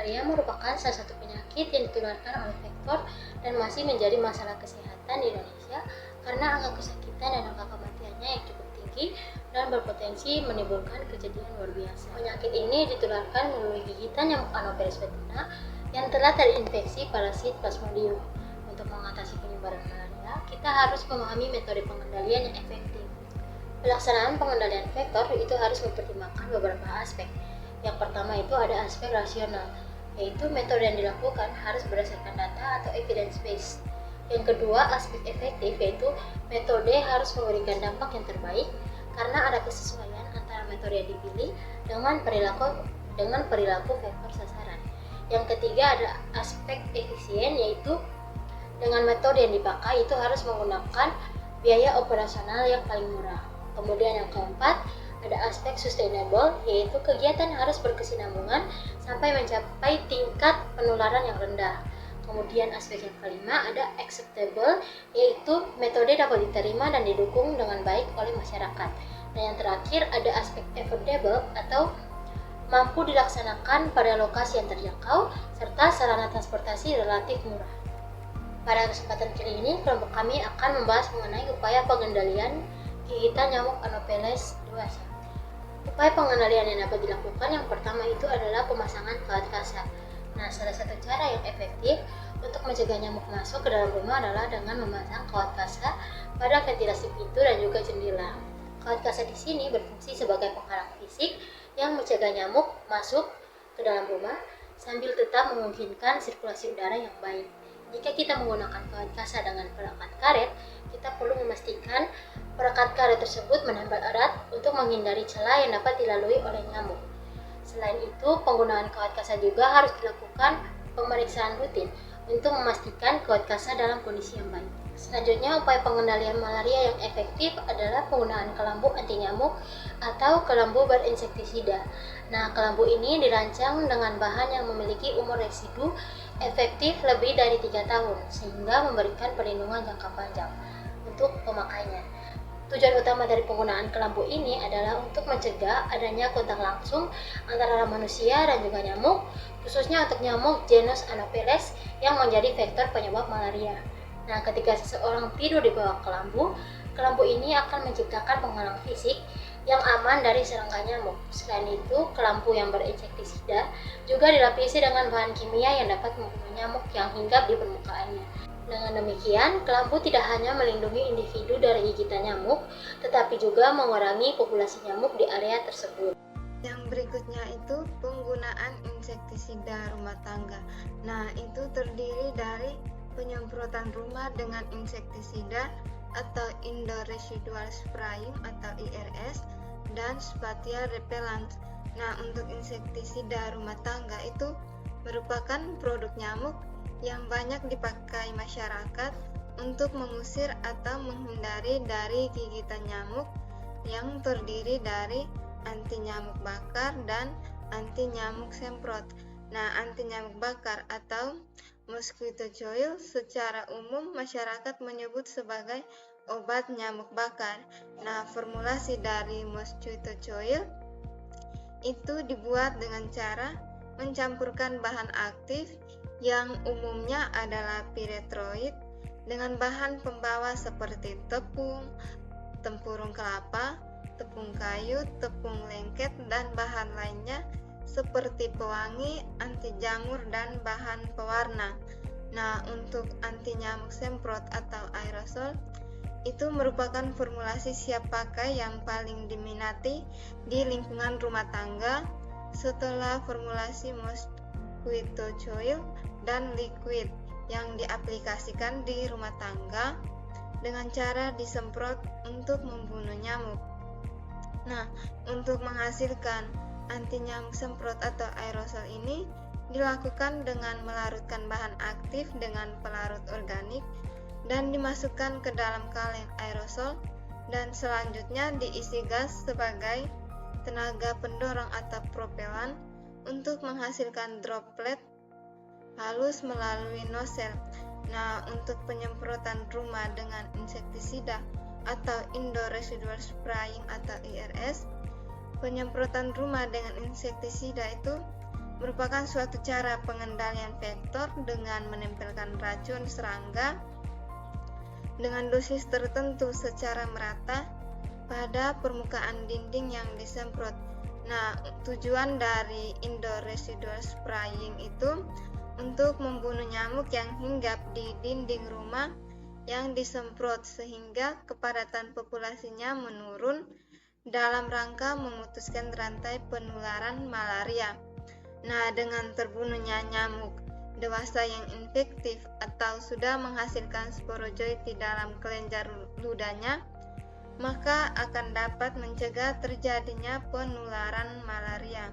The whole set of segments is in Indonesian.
malaria merupakan salah satu penyakit yang ditularkan oleh vektor dan masih menjadi masalah kesehatan di Indonesia karena angka kesakitan dan angka kematiannya yang cukup tinggi dan berpotensi menimbulkan kejadian luar biasa. Penyakit ini ditularkan melalui gigitan nyamuk Anopheles betina yang telah terinfeksi parasit Plasmodium. Untuk mengatasi penyebaran malaria, kita harus memahami metode pengendalian yang efektif. Pelaksanaan pengendalian vektor itu harus mempertimbangkan beberapa aspek. Yang pertama itu ada aspek rasional, yaitu metode yang dilakukan harus berdasarkan data atau evidence based. Yang kedua, aspek efektif, yaitu metode harus memberikan dampak yang terbaik karena ada kesesuaian antara metode yang dipilih dengan perilaku vektor sasaran. Yang ketiga ada aspek efisien, yaitu dengan metode yang dipakai itu harus menggunakan biaya operasional yang paling murah. Kemudian yang keempat ada aspek sustainable, yaitu kegiatan harus berkesinambungan sampai mencapai tingkat penularan yang rendah. Kemudian aspek yang kelima ada acceptable, yaitu metode dapat diterima dan didukung dengan baik oleh masyarakat. Dan yang terakhir ada aspek affordable atau mampu dilaksanakan pada lokasi yang terjangkau serta sarana transportasi relatif murah. Pada kesempatan kali ini, kelompok kami akan membahas mengenai upaya pengendalian gigitan nyamuk Anopheles dewasa. Upaya pengendalian yang dapat dilakukan yang pertama itu adalah pemasangan kawat kasa. Nah, salah satu cara yang efektif untuk mencegah nyamuk masuk ke dalam rumah adalah dengan memasang kawat kasa pada ventilasi pintu dan juga jendela. Kawat kasa di sini berfungsi sebagai penghalang fisik yang mencegah nyamuk masuk ke dalam rumah sambil tetap memungkinkan sirkulasi udara yang baik. Jika kita menggunakan kawat kasa dengan perekat karet, kita perlu memastikan perekat karet tersebut menempel erat untuk menghindari celah yang dapat dilalui oleh nyamuk. Selain itu, penggunaan kawat kasa juga harus dilakukan pemeriksaan rutin untuk memastikan kawat kasa dalam kondisi yang baik. Selanjutnya, upaya pengendalian malaria yang efektif adalah penggunaan kelambu anti nyamuk atau kelambu berinsektisida. Nah, kelambu ini dirancang dengan bahan yang memiliki umur residu efektif lebih dari 3 tahun, sehingga memberikan perlindungan jangka panjang untuk pemakainya. Tujuan utama dari penggunaan kelambu ini adalah untuk mencegah adanya kontak langsung antara manusia dan juga nyamuk, khususnya untuk nyamuk genus Anopheles yang menjadi vektor penyebab malaria. Nah, ketika seseorang tidur di bawah kelambu, kelambu ini akan menciptakan penghalang fisik yang aman dari serangga nyamuk. Selain itu, kelambu yang berinsektisida juga dilapisi dengan bahan kimia yang dapat membunuh nyamuk yang hinggap di permukaannya. Dengan demikian, kelambu tidak hanya melindungi individu dari gigitan nyamuk, tetapi juga mengurangi populasi nyamuk di area tersebut. Yang berikutnya itu penggunaan insektisida rumah tangga. Nah, itu terdiri dari penyemprotan rumah dengan insektisida atau Indoor Residual Spraying atau IRS dan Spatia Repellent. Nah, untuk insektisida rumah tangga itu merupakan produk nyamuk yang banyak dipakai masyarakat untuk mengusir atau menghindari dari gigitan nyamuk yang terdiri dari anti nyamuk bakar dan anti nyamuk semprot. Nah, anti nyamuk bakar atau mosquito coil secara umum masyarakat menyebut sebagai obat nyamuk bakar. Nah, formulasi dari mosquito coil itu dibuat dengan cara mencampurkan bahan aktif yang umumnya adalah piretroid dengan bahan pembawa seperti tepung, tempurung kelapa, tepung kayu, tepung lengket, dan bahan lainnya seperti pewangi, anti jamur, dan bahan pewarna. Nah, untuk anti nyamuk semprot atau aerosol itu merupakan formulasi siap pakai yang paling diminati di lingkungan rumah tangga setelah formulasi mosquito coil dan liquid yang diaplikasikan di rumah tangga dengan cara disemprot untuk membunuh nyamuk. Nah, untuk menghasilkan anti nyamuk semprot atau aerosol ini dilakukan dengan melarutkan bahan aktif dengan pelarut organik dan dimasukkan ke dalam kaleng aerosol dan selanjutnya diisi gas sebagai tenaga pendorong atau propelan untuk menghasilkan droplet halus melalui nozzle. Nah, untuk penyemprotan rumah dengan insektisida atau Indoor Residual Spraying atau IRS, penyemprotan rumah dengan insektisida itu merupakan suatu cara pengendalian vektor dengan menempelkan racun serangga dengan dosis tertentu secara merata pada permukaan dinding yang disemprot. Nah, tujuan dari indoor residual spraying itu untuk membunuh nyamuk yang hinggap di dinding rumah yang disemprot sehingga kepadatan populasinya menurun dalam rangka memutuskan rantai penularan malaria. Nah, dengan terbunuhnya nyamuk dewasa yang infektif atau sudah menghasilkan sporozoid di dalam kelenjar ludahnya, maka akan dapat mencegah terjadinya penularan malaria.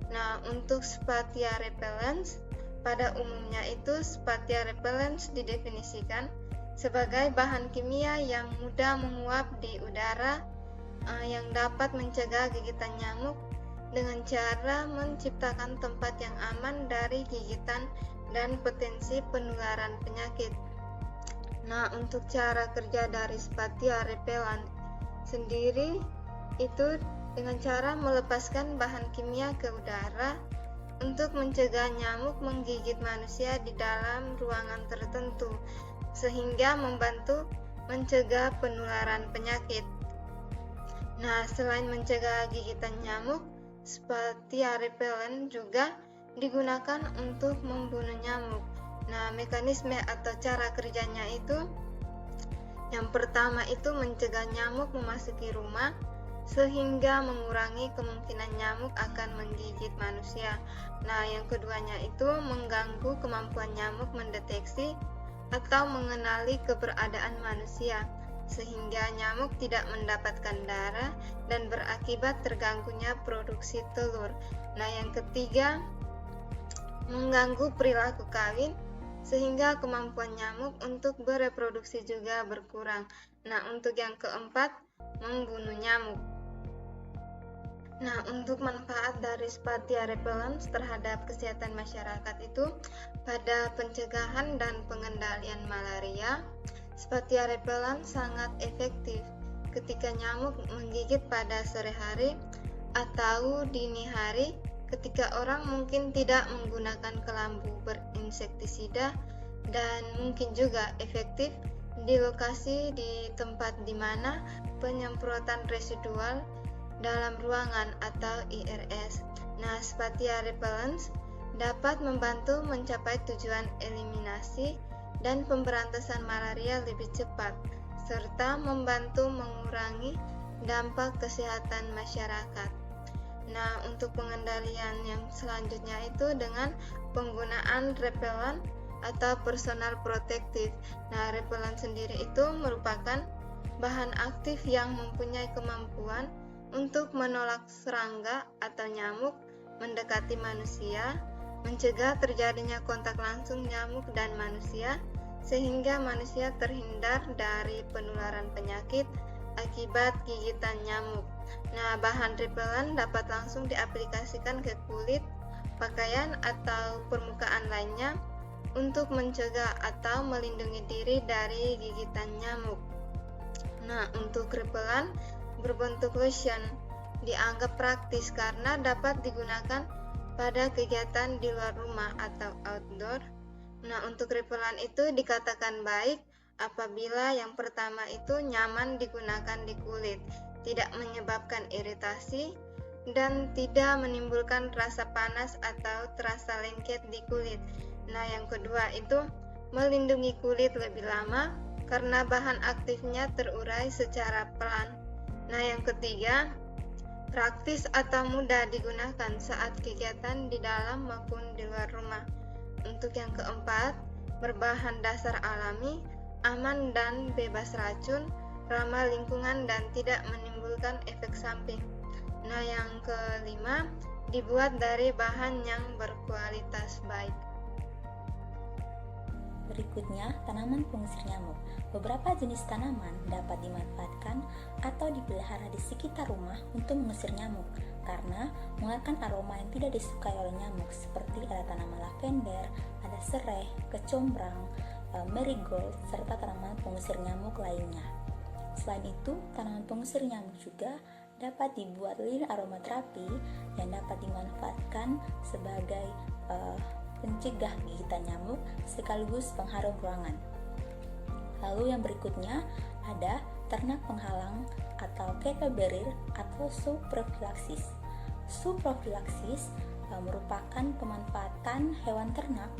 Nah, untuk Spathia repellens, pada umumnya itu Spathia repellens didefinisikan sebagai bahan kimia yang mudah menguap di udara yang dapat mencegah gigitan nyamuk dengan cara menciptakan tempat yang aman dari gigitan dan potensi penularan penyakit. Nah, untuk cara kerja dari Spathia repellent sendiri itu dengan cara melepaskan bahan kimia ke udara untuk mencegah nyamuk menggigit manusia di dalam ruangan tertentu sehingga membantu mencegah penularan penyakit. Nah, selain mencegah gigitan nyamuk, Spathia repellent juga digunakan untuk membunuh nyamuk. Nah, mekanisme atau cara kerjanya itu yang pertama itu mencegah nyamuk memasuki rumah sehingga mengurangi kemungkinan nyamuk akan menggigit manusia. Nah, yang keduanya itu mengganggu kemampuan nyamuk mendeteksi atau mengenali keberadaan manusia sehingga nyamuk tidak mendapatkan darah dan berakibat terganggunya produksi telur. Nah, yang ketiga mengganggu perilaku kawin sehingga kemampuan nyamuk untuk bereproduksi juga berkurang. Nah, untuk yang keempat membunuh nyamuk. Nah, untuk manfaat dari Spathia repellens terhadap kesehatan masyarakat itu pada pencegahan dan pengendalian malaria, Spathia repellent sangat efektif ketika nyamuk menggigit pada sore hari atau dini hari ketika orang mungkin tidak menggunakan kelambu berinsektisida, dan mungkin juga efektif di lokasi di tempat di mana penyemprotan residual dalam ruangan atau IRS. Nah, Spathia repellens dapat membantu mencapai tujuan eliminasi dan pemberantasan malaria lebih cepat, serta membantu mengurangi dampak kesehatan masyarakat. Nah, untuk pengendalian yang selanjutnya itu dengan penggunaan repellent atau personal protective. Nah, repellent sendiri itu merupakan bahan aktif yang mempunyai kemampuan untuk menolak serangga atau nyamuk mendekati manusia, mencegah terjadinya kontak langsung nyamuk dan manusia, sehingga manusia terhindar dari penularan penyakit akibat gigitan nyamuk. Nah, bahan repellent dapat langsung diaplikasikan ke kulit, pakaian, atau permukaan lainnya untuk mencegah atau melindungi diri dari gigitan nyamuk. Nah, untuk repellent berbentuk lotion dianggap praktis karena dapat digunakan pada kegiatan di luar rumah atau outdoor. Nah, untuk repellent itu dikatakan baik apabila yang pertama itu nyaman digunakan di kulit, tidak menyebabkan iritasi, dan tidak menimbulkan rasa panas atau terasa lengket di kulit. Nah, yang kedua itu melindungi kulit lebih lama karena bahan aktifnya terurai secara pelan. Nah, yang ketiga, praktis atau mudah digunakan saat kegiatan di dalam maupun di luar rumah. Untuk yang keempat, berbahan dasar alami, aman dan bebas racun, ramah lingkungan dan tidak menimbulkan efek samping. Nah, yang kelima, dibuat dari bahan yang berkualitas baik. Berikutnya, tanaman pengusir nyamuk. Beberapa jenis tanaman dapat dimanfaatkan atau dipelihara di sekitar rumah untuk mengusir nyamuk karena mengeluarkan aroma yang tidak disukai oleh nyamuk, seperti ada tanaman lavender, ada serai, kecombrang, marigold, serta tanaman pengusir nyamuk lainnya. Selain itu, tanaman pengusir nyamuk juga dapat dibuat lilin aromaterapi yang dapat dimanfaatkan sebagai pencegah gigitan nyamuk sekaligus pengharum ruangan. Lalu yang berikutnya ada ternak penghalang atau cattle barrier atau zooprophylactis. Zooprophylactis merupakan pemanfaatan hewan ternak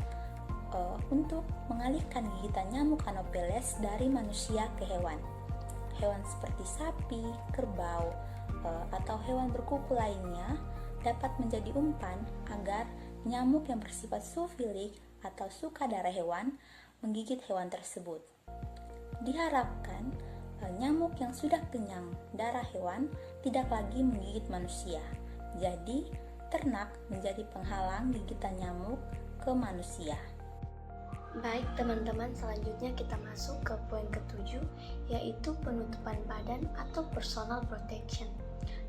untuk mengalihkan gigitan nyamuk Anopheles dari manusia ke hewan. Hewan seperti sapi, kerbau, atau hewan berkuku lainnya dapat menjadi umpan agar nyamuk yang bersifat zoofilik atau suka darah hewan menggigit hewan tersebut. Diharapkan nyamuk yang sudah kenyang darah hewan tidak lagi menggigit manusia. Jadi, ternak menjadi penghalang gigitan nyamuk ke manusia. Baik teman-teman, selanjutnya kita masuk ke poin ke-7, yaitu penutupan badan atau personal protection.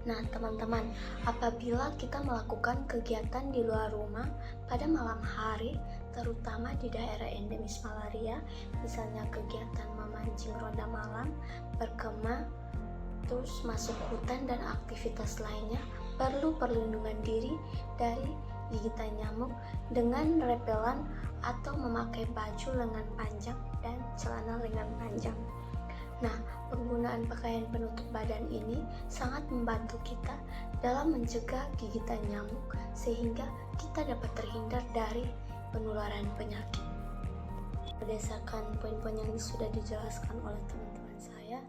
Nah teman-teman, apabila kita melakukan kegiatan di luar rumah pada malam hari, terutama di daerah endemis malaria, misalnya kegiatan memancing ronda malam, berkemah, terus masuk hutan dan aktivitas lainnya, perlu perlindungan diri dari gigitan nyamuk dengan repelan atau memakai baju lengan panjang dan celana lengan panjang. Nah, penggunaan pakaian penutup badan ini sangat membantu kita dalam mencegah gigitan nyamuk sehingga kita dapat terhindar dari penularan penyakit. Berdasarkan poin-poin yang sudah dijelaskan oleh teman-teman saya,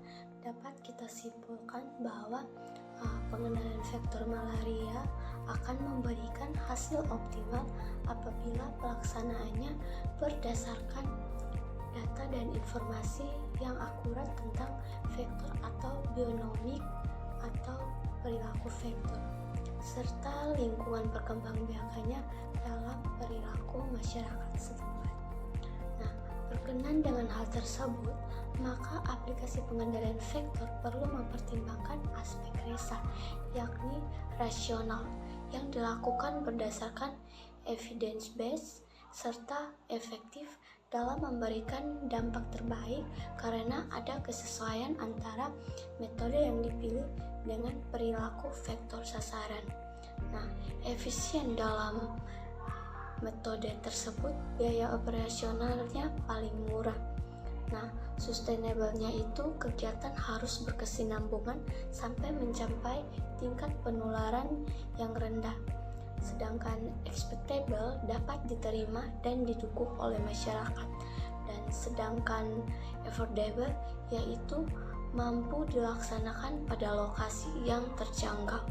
dapat kita simpulkan bahwa pengendalian vektor malaria akan memberikan hasil optimal apabila pelaksanaannya berdasarkan data dan informasi yang akurat tentang vektor atau bionomik atau perilaku vektor serta lingkungan perkembangbiakannya dalam perilaku masyarakat setempat. Nah, berkenan dengan hal tersebut, maka aplikasi pengendalian vektor perlu mempertimbangkan aspek RESA, yakni rasional, yang dilakukan berdasarkan evidence based serta efektif dalam memberikan dampak terbaik karena ada kesesuaian antara metode yang dipilih dengan perilaku vektor sasaran. Nah, efisien dalam metode tersebut, biaya operasionalnya paling murah. Nah, sustainable-nya itu kegiatan harus berkesinambungan sampai mencapai tingkat penularan yang rendah. Sedangkan expectable dapat diterima dan didukung oleh masyarakat, dan sedangkan affordable yaitu mampu dilaksanakan pada lokasi yang terjangkau.